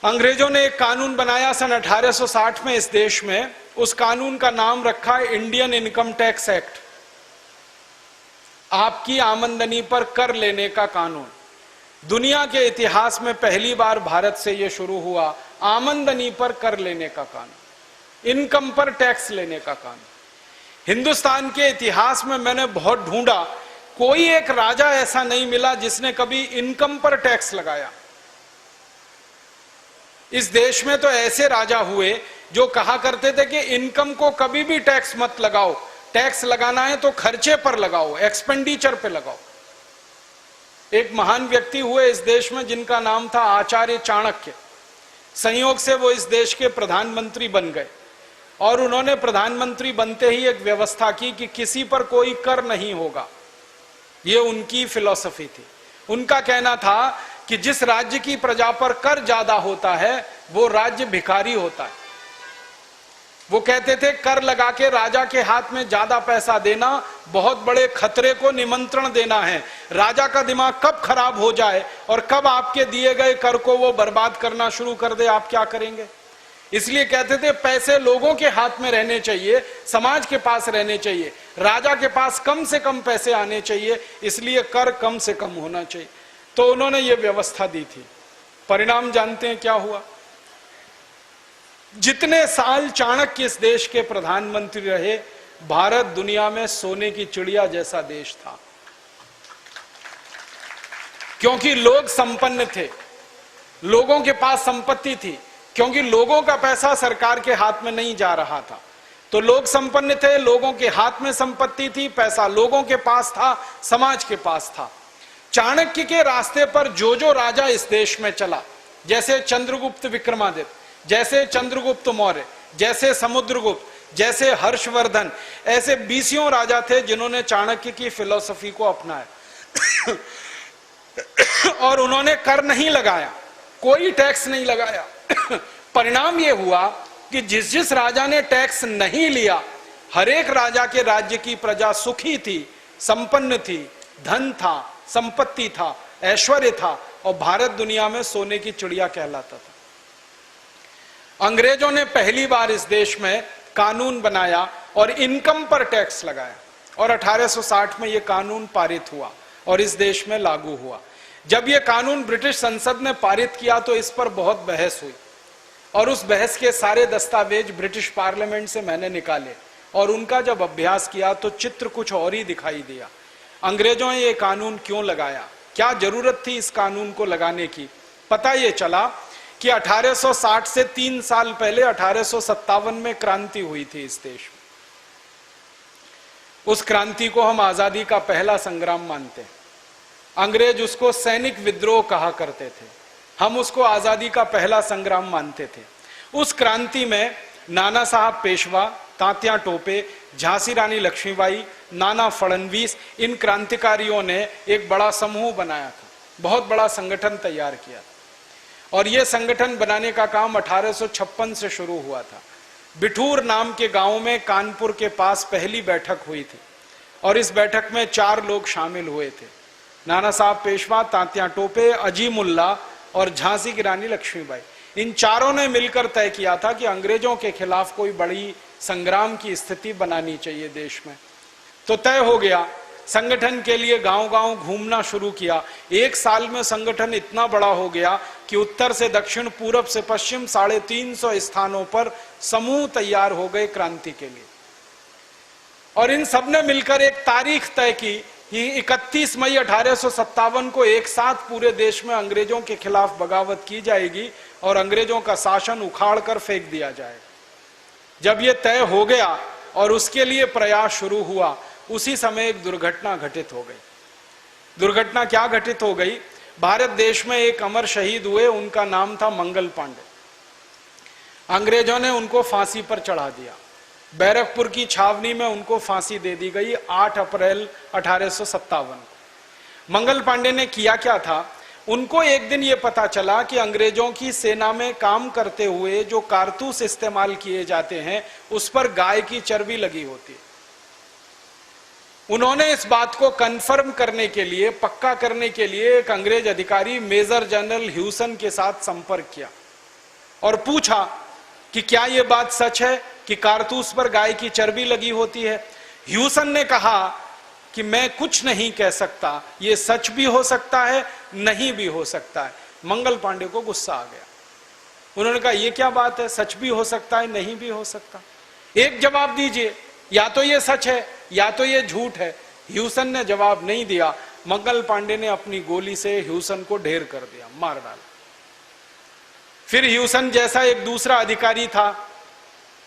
अंग्रेजों ने एक कानून बनाया सन 1860 में इस देश में। उस कानून का नाम रखा इंडियन इनकम टैक्स एक्ट, आपकी आमदनी पर कर लेने का कानून। दुनिया के इतिहास में पहली बार भारत से यह शुरू हुआ, आमदनी पर कर लेने का कानून, इनकम पर टैक्स लेने का कानून। हिंदुस्तान के इतिहास में मैंने बहुत ढूंढा, कोई एक राजा ऐसा नहीं मिला जिसने कभी इनकम पर टैक्स लगाया। इस देश में तो ऐसे राजा हुए जो कहा करते थे कि इनकम को कभी भी टैक्स मत लगाओ, टैक्स लगाना है तो खर्चे पर लगाओ, एक्सपेंडिचर पे लगाओ। एक महान व्यक्ति हुए इस देश में जिनका नाम था आचार्य चाणक्य। संयोग से वो इस देश के प्रधानमंत्री बन गए और उन्होंने प्रधानमंत्री बनते ही एक व्यवस्था की कि किसी पर कोई कर नहीं होगा। ये उनकी फिलॉसफी थी। उनका कहना था कि जिस राज्य की प्रजा पर कर ज्यादा होता है वो राज्य भिखारी होता है। वो कहते थे कर लगा के राजा के हाथ में ज्यादा पैसा देना बहुत बड़े खतरे को निमंत्रण देना है। राजा का दिमाग कब खराब हो जाए और कब आपके दिए गए कर को वो बर्बाद करना शुरू कर दे, आप क्या करेंगे? इसलिए कहते थे पैसे लोगों के हाथ में रहने चाहिए, समाज के पास रहने चाहिए, राजा के पास कम से कम पैसे आने चाहिए, इसलिए कर कम से कम होना चाहिए। तो उन्होंने ये व्यवस्था दी थी। परिणाम जानते हैं क्या हुआ? जितने साल चाणक्य इस देश के प्रधानमंत्री रहे, भारत दुनिया में सोने की चिड़िया जैसा देश था, क्योंकि लोग संपन्न थे, लोगों के पास संपत्ति थी, क्योंकि लोगों का पैसा सरकार के हाथ में नहीं जा रहा था। तो लोग संपन्न थे, लोगों के हाथ में संपत्ति थी, पैसा लोगों के पास था, समाज के पास था। चाणक्य के रास्ते पर जो जो राजा इस देश में चला, जैसे चंद्रगुप्त विक्रमादित्य, जैसे चंद्रगुप्त मौर्य, जैसे समुद्रगुप्त, जैसे हर्षवर्धन, ऐसे 20 राजा थे जिन्होंने चाणक्य की फिलॉसफी को अपनाया और उन्होंने कर नहीं लगाया, कोई टैक्स नहीं लगाया। परिणाम यह हुआ कि जिस जिस राजा ने टैक्स नहीं लिया, हर एक राजा के राज्य की प्रजा सुखी थी, संपन्न थी, धन था, संपत्ति था, ऐश्वर्य था और भारत दुनिया में सोने की चिड़िया कहलाता था। अंग्रेजों ने पहली बार इस देश में कानून बनाया और इनकम पर टैक्स लगाया और 1860 में यह कानून पारित हुआ और इस देश में लागू हुआ। जब यह कानून ब्रिटिश संसद ने पारित किया तो इस पर बहुत बहस हुई और उस बहस के सारे दस्तावेज ब्रिटिश पार्लियामेंट से मैंने निकाले और उनका जब अभ्यास किया तो चित्र कुछ और ही दिखाई दिया। अंग्रेजों ने यह कानून क्यों लगाया, क्या जरूरत थी इस कानून को लगाने की? पता यह चला कि 1860 से 3 साल पहले 1857 में क्रांति हुई थी इस देश में। उस क्रांति को हम आजादी का पहला संग्राम मानते हैं। अंग्रेज उसको सैनिक विद्रोह कहा करते थे, हम उसको आजादी का पहला संग्राम मानते थे। उस क्रांति में नाना साहब पेशवा, तात्या टोपे, झांसी रानी लक्ष्मीबाई, नाना फडणवीस, इन क्रांतिकारियों ने एक बड़ा समूह बनाया था, बहुत बड़ा संगठन तैयार किया था और यह संगठन बनाने का काम 1856 से शुरू हुआ था। बिठूर नाम के गांव में कानपुर के पास पहली बैठक हुई थी और इस बैठक में 4 लोग शामिल हुए थे, नाना साहब पेशवा, तात्या टोपे, अजीमुल्ला और झांसी की रानी लक्ष्मीबाई। इन चारों ने मिलकर तय किया था कि अंग्रेजों के खिलाफ कोई बड़ी संग्राम की स्थिति बनानी चाहिए देश में। तो तय हो गया, संगठन के लिए गांव-गांव घूमना शुरू किया। 1 साल में संगठन इतना बड़ा हो गया कि उत्तर से दक्षिण, पूरब से पश्चिम 350 स्थानों पर समूह तैयार हो गए क्रांति के लिए और इन सब ने मिलकर एक तारीख तय की कि 31 मई 1857 को एक साथ पूरे देश में अंग्रेजों के खिलाफ बगावत की जाएगी और अंग्रेजों का शासन उखाड़ कर फेंक दिया जाएगा। जब यह तय हो गया और उसके लिए प्रयास शुरू हुआ, उसी समय एक दुर्घटना घटित हो गई। दुर्घटना क्या घटित हो गई? भारत देश में एक अमर शहीद हुए, उनका नाम था मंगल पांडे। अंग्रेजों ने उनको फांसी पर चढ़ा दिया। बैरकपुर की छावनी में उनको फांसी दे दी गई 8 अप्रैल 1857 को। मंगल पांडे ने किया क्या था? उनको एक दिन ये पता चला कि अंग्रेजों की सेना में काम करते हुए जो कारतूस इस्तेमाल किए जाते हैं उस पर गाय की चर्बी लगी होती है। उन्होंने इस बात को कंफर्म करने के लिए, पक्का करने के लिए एक अंग्रेज अधिकारी मेजर जनरल ह्यूसन के साथ संपर्क किया और पूछा कि क्या यह बात सच है कि कारतूस पर गाय की चर्बी लगी होती है। ह्यूसन ने कहा कि मैं कुछ नहीं कह सकता, यह सच भी हो सकता है, नहीं भी हो सकता है। मंगल पांडे को गुस्सा आ गया। उन्होंने कहा यह क्या बात है, सच भी हो सकता है, नहीं भी हो सकता, एक जवाब दीजिए, या तो यह सच है या तो यह झूठ है। ह्यूसन ने जवाब नहीं दिया। मंगल पांडे ने अपनी गोली से ह्यूसन को ढेर कर दिया, मार डाला। फिर ह्यूसन जैसा एक दूसरा अधिकारी था,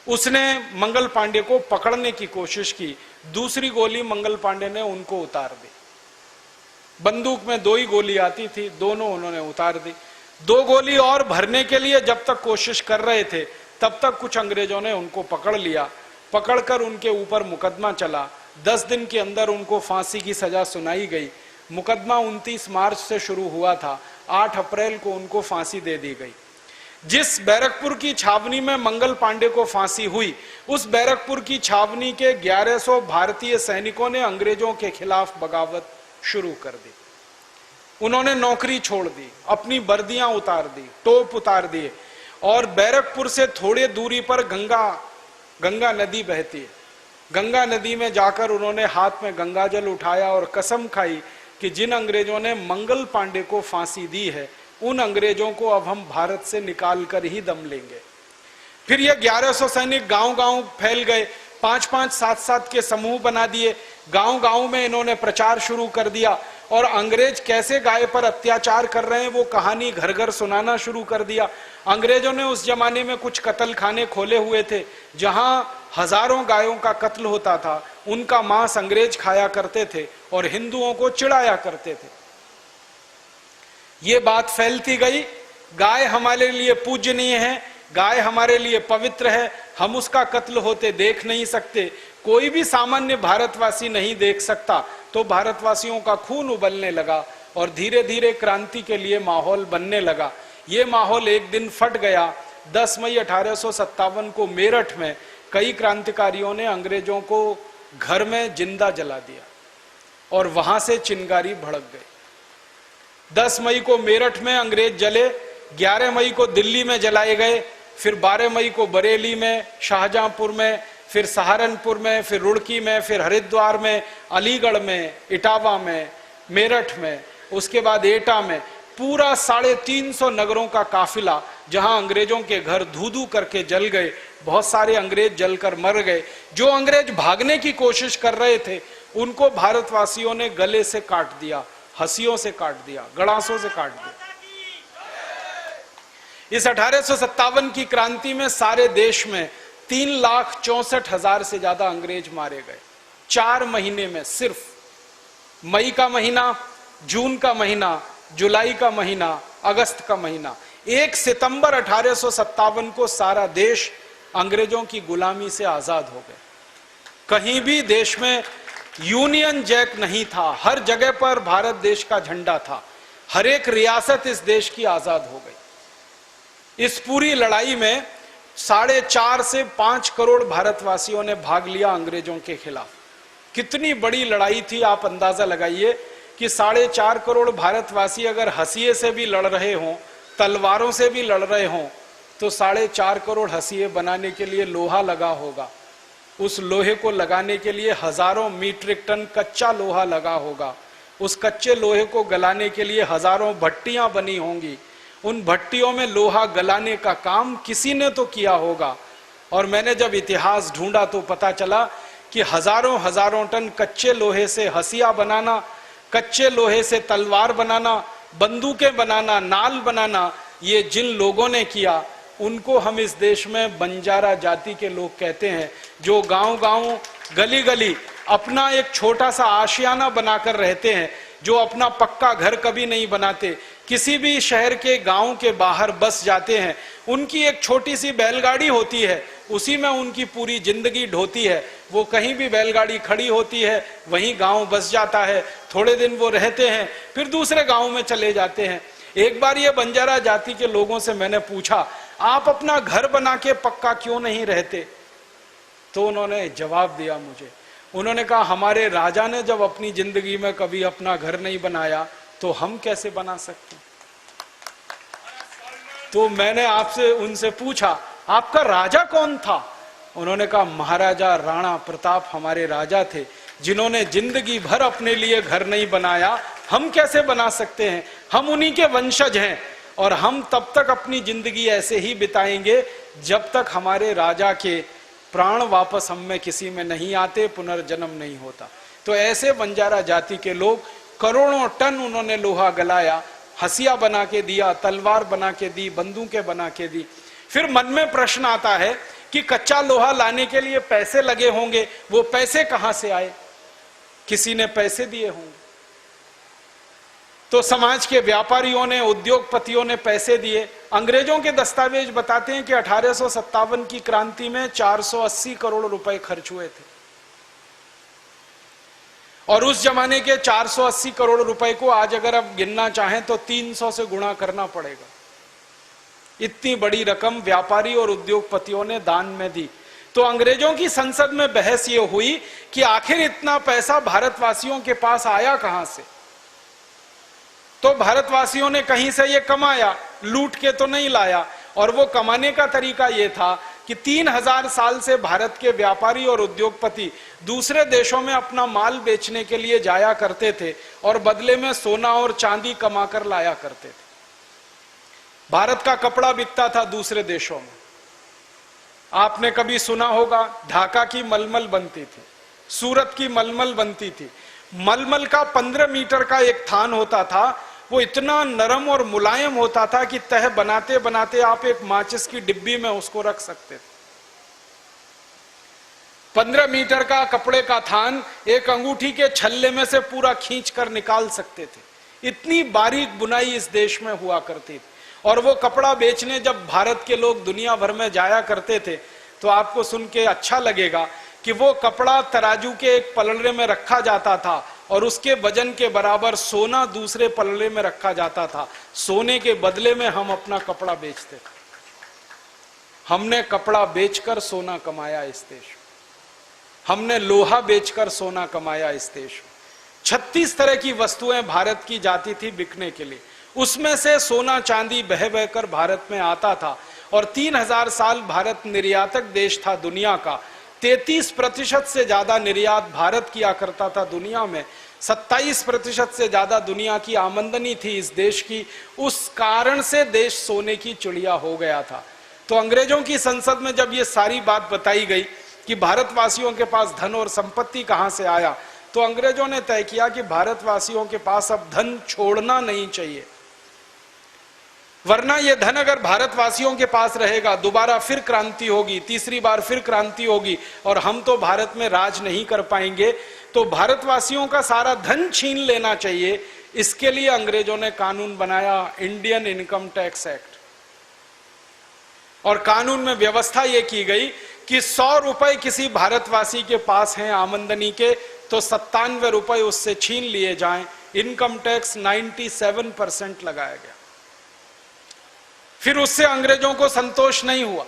उसने मंगल पांडे को पकड़ने की कोशिश की। दूसरी गोली मंगल पांडे ने उनको उतार दी। बंदूक में 2 ही गोली आती थी, दोनों उन्होंने उतार दी। 2 गोली और भरने के लिए जब तक कोशिश कर रहे थे, तब तक कुछ अंग्रेजों ने उनको पकड़ लिया। पकड़कर उनके ऊपर मुकदमा चला। 10 दिन के अंदर उनको फांसी की सजा सुनाई गई। मुकदमा 29 मार्च से शुरू हुआ था, 8 अप्रैल को उनको फांसी दे दी गई। जिस बैरकपुर की छावनी में मंगल पांडे को फांसी हुई, उस बैरकपुर की छावनी के 1100 भारतीय सैनिकों ने अंग्रेजों के खिलाफ बगावत शुरू कर दी। उन्होंने नौकरी छोड़ दी, अपनी वर्दियां उतार दी, टोप उतार दिए, और बैरकपुर से थोड़े दूरी पर गंगा नदी बहती है। गंगा नदी में जाकर उन्होंने हाथ में गंगा जल उठाया और कसम खाई कि जिन अंग्रेजों ने मंगल पांडे को फांसी दी है, उन अंग्रेजों को अब हम भारत से निकाल कर ही दम लेंगे। फिर ये 1100 सैनिक गांव-गांव फैल गए, 5-5, 7-7 के समूह बना दिए। गांव-गांव में इन्होंने प्रचार शुरू कर दिया और अंग्रेज कैसे गाय पर अत्याचार कर रहे हैं वो कहानी घर घर सुनाना शुरू कर दिया। अंग्रेजों ने उस जमाने में कुछ कत्ल खाने खोले हुए थे, जहां हजारों गायों का कत्ल होता था। उनका मांस अंग्रेज खाया करते थे और हिंदुओं को चिढ़ाया करते थे। ये बात फैलती गई, गाय हमारे लिए पूजनीय है, गाय हमारे लिए पवित्र है, हम उसका कत्ल होते देख नहीं सकते, कोई भी सामान्य भारतवासी नहीं देख सकता। तो भारतवासियों का खून उबलने लगा और धीरे धीरे क्रांति के लिए माहौल बनने लगा। ये माहौल एक दिन फट गया। 10 मई 1857 को मेरठ में कई क्रांतिकारियों ने अंग्रेजों को घर में जिंदा जला दिया और वहां से चिंगारी भड़क गई। 10 मई को मेरठ में अंग्रेज जले, 11 मई को दिल्ली में जलाए गए, फिर 12 मई को बरेली में, शाहजहांपुर में, फिर सहारनपुर में, फिर रुड़की में, फिर हरिद्वार में, अलीगढ़ में, इटावा में, मेरठ में, उसके बाद एटा में, पूरा 350 नगरों का काफिला, जहां अंग्रेजों के घर धू-धू करके जल गए। बहुत सारे अंग्रेज जलकर मर गए। जो अंग्रेज भागने की कोशिश कर रहे थे, उनको भारतवासियों ने गले से काट दिया, हंसियों से काट दिया, गड़ासों से काट दिया। इस 1857 की क्रांति में सारे देश में 3,64,000 से ज्यादा अंग्रेज मारे गए। 4 महीने में, सिर्फ मई का महीना, जून का महीना, जुलाई का महीना, अगस्त का महीना, 1 सितंबर 1857 को सारा देश अंग्रेजों की गुलामी से आजाद हो गए। कहीं भी देश में यूनियन जैक नहीं था, हर जगह पर भारत देश का झंडा था, हर एक रियासत इस देश की आजाद हो गई। इस पूरी लड़ाई में 4.5 से 5 करोड़ भारतवासियों ने भाग लिया अंग्रेजों के खिलाफ। कितनी बड़ी लड़ाई थी, आप अंदाजा लगाइए कि 4.5 करोड़ भारतवासी अगर हंसिये से भी लड़ रहे हों, तलवारों से भी लड़ रहे हों, तो 4.5 करोड़ हंसिये बनाने के लिए लोहा लगा होगा। उस लोहे को लगाने के लिए हजारों मीट्रिक टन कच्चा लोहा लगा होगा। उस कच्चे लोहे को गलाने के लिए हजारों भट्टियां बनी होंगी। उन भट्टियों में लोहा गलाने का काम किसी ने तो किया होगा। और मैंने जब इतिहास ढूंढा तो पता चला कि हजारों टन कच्चे लोहे से हंसिया बनाना, कच्चे लोहे से तलवार बनाना, बंदूकें बनाना, नाल बनाना, ये जिन लोगों ने किया, उनको हम इस देश में बंजारा जाति के लोग कहते हैं, जो गांव-गांव, गली-गली अपना एक छोटा सा आशियाना बनाकर रहते हैं, जो अपना पक्का घर कभी नहीं बनाते, किसी भी शहर के गांव के बाहर बस जाते हैं। उनकी एक छोटी सी बैलगाड़ी होती है, उसी में उनकी पूरी जिंदगी ढोती है। वो कहीं भी बैलगाड़ी खड़ी होती है, वहीं गांव बस जाता है, थोड़े दिन वो रहते हैं, फिर दूसरे गांव में चले जाते हैं। एक बार ये बंजारा जाति के लोगों से मैंने पूछा, आप अपना घर बना के पक्का क्यों नहीं रहते? तो उन्होंने जवाब दिया मुझे, उन्होंने कहा, हमारे राजा ने जब अपनी जिंदगी में कभी अपना घर नहीं बनाया, तो हम कैसे बना सकते? तो मैंने आपसे उनसे पूछा आपका राजा कौन था? उन्होंने कहा महाराजा राणा प्रताप हमारे राजा थे, जिन्होंने जिंदगी भर अपने लिए घर नहीं बनाया, हम कैसे बना सकते हैं? हम उन्हीं के वंशज हैं और हम तब तक अपनी जिंदगी ऐसे ही बिताएंगे जब तक हमारे राजा के प्राण वापस हम में किसी में नहीं आते, पुनर्जन्म नहीं होता। तो ऐसे बंजारा जाति के लोग करोड़ों टन उन्होंने लोहा गलाया, हसिया बना के दिया, तलवार बना के दी, बंदूकें बना के दी। फिर मन में प्रश्न आता है कि कच्चा लोहा लाने के लिए पैसे लगे होंगे, वो पैसे कहां से आए? किसी ने पैसे दिए होंगे। तो समाज के व्यापारियों ने, उद्योगपतियों ने पैसे दिए। अंग्रेजों के दस्तावेज बताते हैं कि 1857 की क्रांति में 480 करोड़ रुपए खर्च हुए थे और उस जमाने के 480 करोड़ रुपए को आज अगर आप गिनना चाहें तो 300 से गुणा करना पड़ेगा। इतनी बड़ी रकम व्यापारी और उद्योगपतियों ने दान में दी। तो अंग्रेजों की संसद में बहस यह हुई कि आखिर इतना पैसा भारतवासियों के पास आया कहां से? तो भारतवासियों ने कहीं से ये कमाया, लूट के तो नहीं लाया। और वो कमाने का तरीका ये था कि 3000 साल से भारत के व्यापारी और उद्योगपति दूसरे देशों में अपना माल बेचने के लिए जाया करते थे और बदले में सोना और चांदी कमाकर लाया करते थे। भारत का कपड़ा बिकता था दूसरे देशों में। आपने कभी सुना होगा ढाका की मलमल बनती थी, सूरत की मलमल बनती थी। मलमल का 15 मीटर का एक थान होता था, वो इतना नरम और मुलायम होता था कि तह बनाते बनाते आप एक माचिस की डिब्बी में उसको रख सकते थे। 15 मीटर का कपड़े का थान एक अंगूठी के छल्ले में से पूरा खींच कर निकाल सकते थे। इतनी बारीक बुनाई इस देश में हुआ करती थी। और वो कपड़ा बेचने जब भारत के लोग दुनिया भर में जाया करते थे तो आपको सुन के अच्छा लगेगा कि वो कपड़ा तराजू के एक पलड़े में रखा जाता था और उसके वजन के बराबर सोना दूसरे पलड़े में रखा जाता था। सोने के बदले में हम अपना कपड़ा बेचते थे। हमने कपड़ा बेचकर सोना कमाया इस देश में, हमने लोहा बेचकर सोना कमाया इस देश में। 36 तरह की वस्तुएं भारत की जाती थी बिकने के लिए, उसमें से सोना चांदी बह बहकर भारत में आता था। और 3000 साल भारत निर्यातक देश था दुनिया का। 33% से ज्यादा निर्यात भारत किया करता था दुनिया में। 27% से ज्यादा दुनिया की आमदनी थी इस देश की। उस कारण से देश सोने की चिड़िया हो गया था। तो अंग्रेजों की संसद में जब ये सारी बात बताई गई कि भारतवासियों के पास धन और संपत्ति कहां से आया, तो अंग्रेजों ने तय किया कि भारतवासियों के पास अब धन छोड़ना नहीं चाहिए, वरना ये धन अगर भारतवासियों के पास रहेगा दोबारा फिर क्रांति होगी, तीसरी बार फिर क्रांति होगी और हम तो भारत में राज नहीं कर पाएंगे। तो भारतवासियों का सारा धन छीन लेना चाहिए। इसके लिए अंग्रेजों ने कानून बनाया, इंडियन इनकम टैक्स एक्ट। और कानून में व्यवस्था यह की गई कि 100 रुपए किसी भारतवासी के पास हैं आमदनी के, तो 97 रुपए उससे छीन लिए जाएं। इनकम टैक्स 97% लगाया गया। फिर उससे अंग्रेजों को संतोष नहीं हुआ।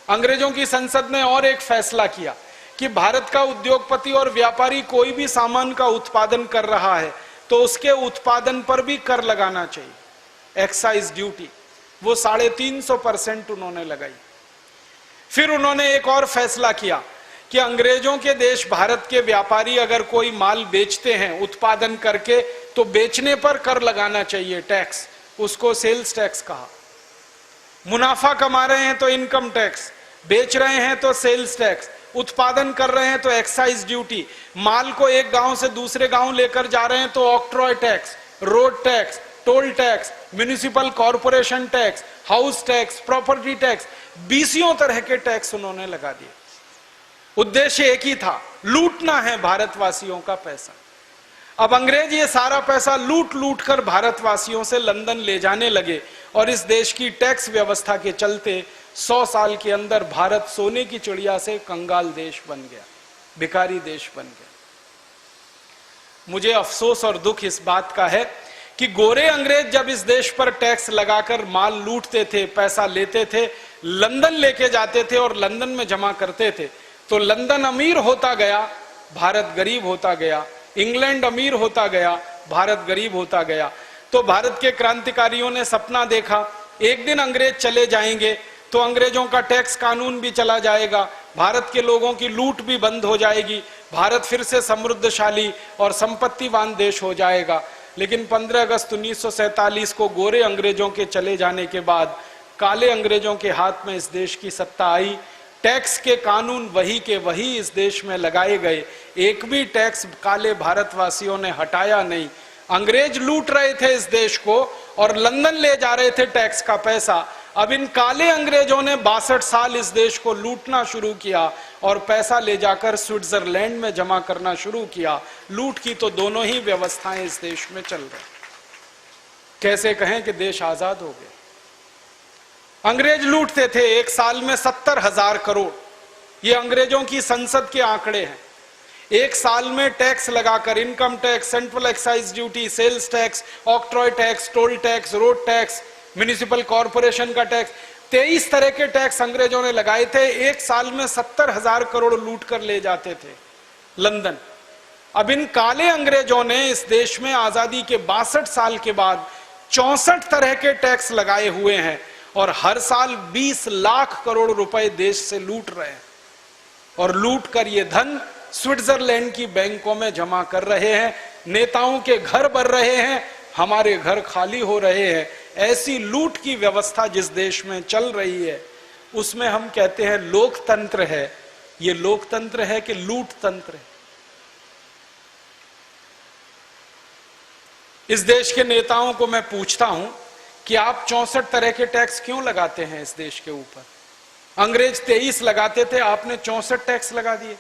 अंग्रेजों की संसद ने और एक फैसला किया कि भारत का उद्योगपति और व्यापारी कोई भी सामान का उत्पादन कर रहा है तो उसके उत्पादन पर भी कर लगाना चाहिए, एक्साइज ड्यूटी। वो 350% उन्होंने लगाई। फिर उन्होंने एक और फैसला किया कि अंग्रेजों के देश भारत के व्यापारी अगर कोई माल बेचते हैं उत्पादन करके तो बेचने पर कर लगाना चाहिए, टैक्स। उसको सेल्स टैक्स कहा। मुनाफा कमा रहे हैं तो इनकम टैक्स, बेच रहे हैं तो सेल्स टैक्स, उत्पादन कर रहे हैं तो एक्साइज ड्यूटी, माल को एक गांव से दूसरे गांव लेकर जा रहे हैं तो octroi tax, road tax, toll tax, municipal corporation tax, house tax, property tax, 20 तरह के टैक्स उन्होंने लगा दिए। उद्देश्य एक ही था, लूटना है भारतवासियों का पैसा। अब अंग्रेज ये सारा पैसा लूट लूट कर भारतवासियों से लंदन ले जाने लगे और इस देश की टैक्स व्यवस्था के चलते 100 साल के अंदर भारत सोने की चिड़िया से कंगाल देश बन गया, भिखारी देश बन गया। मुझे अफसोस और दुख इस बात का है कि गोरे अंग्रेज जब इस देश पर टैक्स लगाकर माल लूटते थे, पैसा लेते थे, लंदन लेके जाते थे और लंदन में जमा करते थे, तो लंदन अमीर होता गया, भारत गरीब होता गया। इंग्लैंड अमीर होता गया, भारत गरीब होता गया। तो भारत के क्रांतिकारियों ने सपना देखा एक दिन अंग्रेज चले जाएंगे तो अंग्रेजों का टैक्स कानून भी चला जाएगा, भारत के लोगों की लूट भी बंद हो जाएगी, भारत फिर से समृद्धशाली और संपत्तिवान देश हो जाएगा। लेकिन 15 अगस्त 1947 को गोरे अंग्रेजों के चले जाने के बाद काले अंग्रेजों के हाथ में इस देश की सत्ता आई। टैक्स के कानून वही के वही इस देश में लगाए गए, एक भी टैक्स काले भारतवासियों ने हटाया नहीं। अंग्रेज लूट रहे थे इस देश को और लंदन ले जा रहे थे टैक्स का पैसा। अब इन काले अंग्रेजों ने 62 साल इस देश को लूटना शुरू किया और पैसा ले जाकर स्विट्जरलैंड में जमा करना शुरू किया। लूट की तो दोनों ही व्यवस्थाएं इस देश में चल रही। कैसे कहें कि देश आजाद हो गया? अंग्रेज लूटते थे एक साल में 70,000 करोड़, ये अंग्रेजों की संसद के आंकड़े हैं। एक साल में टैक्स लगाकर, income tax, central excise duty, sales tax, octroi tax, toll tax, road tax, municipal corporation का टैक्स, 23 तरह के टैक्स अंग्रेजों ने लगाए थे। एक साल में 70,000 करोड़ लूट कर ले जाते थे लंदन। अब इन काले अंग्रेजों ने इस देश में आजादी के 62 साल के बाद 64 तरह के टैक्स लगाए हुए हैं और हर साल 20 लाख करोड़ रुपए देश से लूट रहे हैं और लूट कर ये धन स्विट्जरलैंड की बैंकों में जमा कर रहे हैं। नेताओं के घर भर रहे हैं, हमारे घर खाली हो रहे हैं। ऐसी लूट की व्यवस्था जिस देश में चल रही है उसमें हम कहते हैं लोकतंत्र है। ये लोकतंत्र है कि लूट तंत्र है? इस देश के नेताओं को मैं पूछता हूं कि आप 64 तरह के टैक्स क्यों लगाते हैं इस देश के ऊपर? अंग्रेज 23 लगाते थे, आपने 64 टैक्स लगा दिए।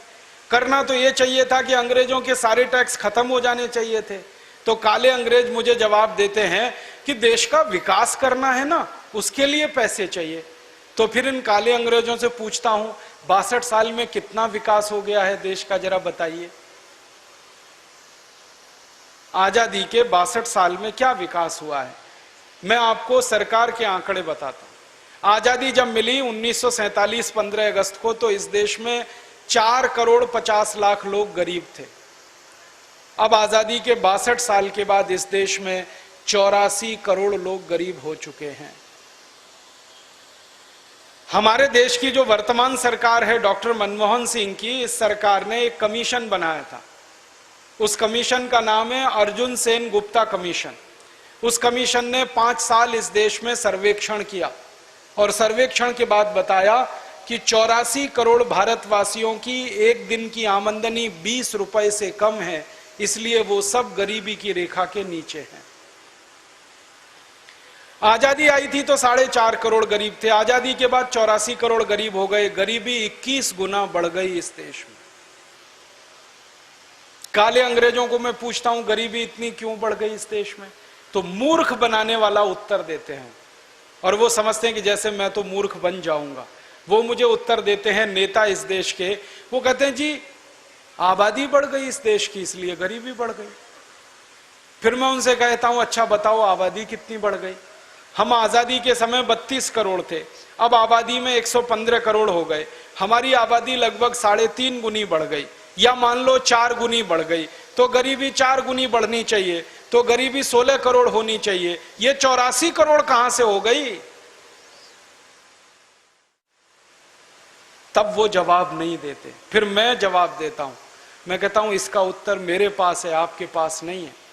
करना तो यह चाहिए था कि अंग्रेजों के सारे टैक्स खत्म हो जाने चाहिए थे। तो काले अंग्रेज मुझे जवाब देते हैं कि देश का विकास करना है ना, उसके लिए पैसे चाहिए। तो फिर इन काले अंग्रेजों से पूछता हूं 62 साल में कितना विकास हो गया है देश का, जरा बताइए। आजादी के 62 साल में क्या विकास हुआ है? मैं आपको सरकार के आंकड़े बताता हूं। आजादी जब मिली 1947 15 अगस्त को, तो इस देश में 4 करोड़ 50 लाख लोग गरीब थे। अब आजादी के 62 साल के बाद इस देश में 84 करोड़ लोग गरीब हो चुके हैं। हमारे देश की जो वर्तमान सरकार है डॉक्टर मनमोहन सिंह की, इस सरकार ने एक कमीशन बनाया था। उस कमीशन का नाम है अर्जुन सेन गुप्ता कमीशन। उस कमीशन ने 5 साल इस देश में सर्वेक्षण किया और सर्वेक्षण के बाद बताया कि 84 करोड़ भारतवासियों की एक दिन की आमदनी 20 रुपए से कम है, इसलिए वो सब गरीबी की रेखा के नीचे हैं। आजादी आई थी तो 4.5 करोड़ गरीब थे, आजादी के बाद 84 करोड़ गरीब हो गए। गरीबी 21 गुना बढ़ गई इस देश में। काले अंग्रेजों को मैं पूछता हूं गरीबी इतनी क्यों बढ़ गई इस देश में, तो मूर्ख बनाने वाला उत्तर देते हैं और वो समझते हैं कि जैसे मैं तो मूर्ख बन जाऊंगा। वो मुझे उत्तर देते हैं नेता इस देश के, वो कहते हैं जी आबादी बढ़ गई इस देश की इसलिए गरीबी बढ़ गई। फिर मैं उनसे कहता हूं अच्छा बताओ आबादी कितनी बढ़ गई? हम आजादी के समय 32 करोड़ थे, अब आबादी में 115 करोड़ हो गए। हमारी आबादी लगभग 3.5 गुनी बढ़ गई, या मान लो 4 गुनी बढ़ गई, तो गरीबी 4 गुनी बढ़नी चाहिए, तो गरीबी 16 करोड़ होनी चाहिए। ये 84 करोड़ कहां से हो गई? तब वो जवाब नहीं देते। फिर मैं जवाब देता हूं, मैं कहता हूं इसका उत्तर मेरे पास है, आपके पास नहीं है।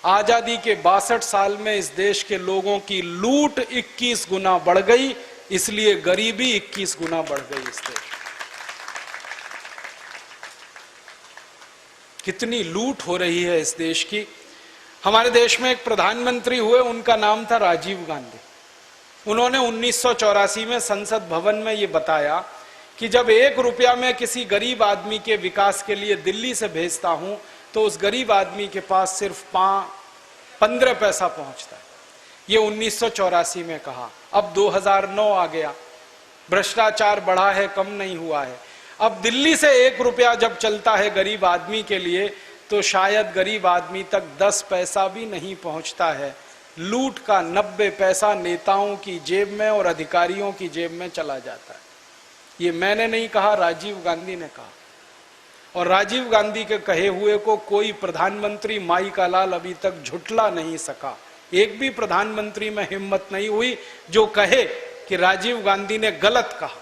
आजादी के 62 साल में इस देश के लोगों की लूट 21 गुना बढ़ गई, इसलिए गरीबी 21 गुना बढ़ गई इस देश। कितनी लूट हो रही है इस देश की। हमारे देश में एक प्रधानमंत्री हुए, उनका नाम था राजीव गांधी। उन्होंने 1984 में संसद भवन में ये बताया कि जब 1 रुपया मैं किसी गरीब आदमी के विकास के लिए दिल्ली से भेजता हूं तो उस गरीब आदमी के पास सिर्फ 15 पैसा पहुंचता है। ये 1984 में कहा। अब 2009 आ गया, भ्रष्टाचार बढ़ा है, कम नहीं हुआ है। अब दिल्ली से 1 रुपया जब चलता है गरीब आदमी के लिए तो शायद गरीब आदमी तक 10 पैसा भी नहीं पहुंचता है। लूट का 90 पैसा नेताओं की जेब में और अधिकारियों की जेब में चला जाता है। ये मैंने नहीं कहा, राजीव गांधी ने कहा। और राजीव गांधी के कहे हुए को कोई प्रधानमंत्री माई का लाल अभी तक झुठला नहीं सका। एक भी प्रधानमंत्री में हिम्मत नहीं हुई जो कहे कि राजीव गांधी ने गलत कहा।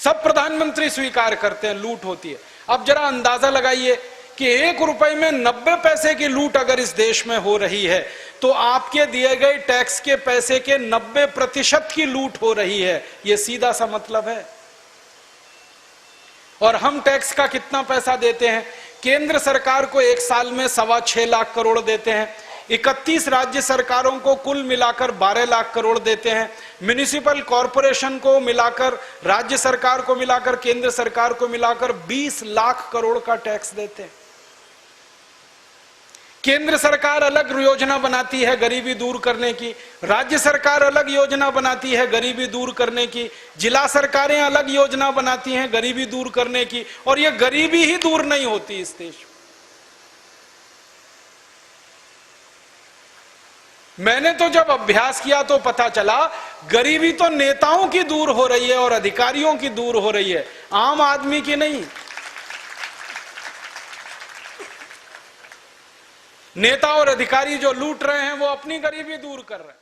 सब प्रधानमंत्री स्वीकार करते हैं लूट होती है। अब जरा अंदाजा लगाइए कि 1 रुपए में 90 पैसे की लूट अगर इस देश में हो रही है तो आपके दिए गए टैक्स के पैसे के 90% की लूट हो रही है। यह सीधा सा मतलब है। और हम टैक्स का कितना पैसा देते हैं? केंद्र सरकार को एक साल में 6.25 लाख करोड़ देते हैं, 31 राज्य सरकारों को कुल मिलाकर 12 लाख करोड़ देते हैं, म्युनिसिपल कॉरपोरेशन को मिलाकर, राज्य सरकार को मिलाकर, केंद्र सरकार को मिलाकर 20 लाख करोड़ का टैक्स देते हैं। केंद्र सरकार अलग योजना बनाती है गरीबी दूर करने की, राज्य सरकार अलग योजना बनाती है गरीबी दूर करने की, जिला सरकारें अलग योजना बनाती हैं गरीबी दूर करने की, और यह गरीबी ही दूर नहीं होती इस देश में। मैंने तो जब अभ्यास किया तो पता चला गरीबी तो नेताओं की दूर हो रही है और अधिकारियों की दूर हो रही है, आम आदमी की नहीं। नेता और अधिकारी जो लूट रहे हैं वो अपनी गरीबी दूर कर रहे हैं।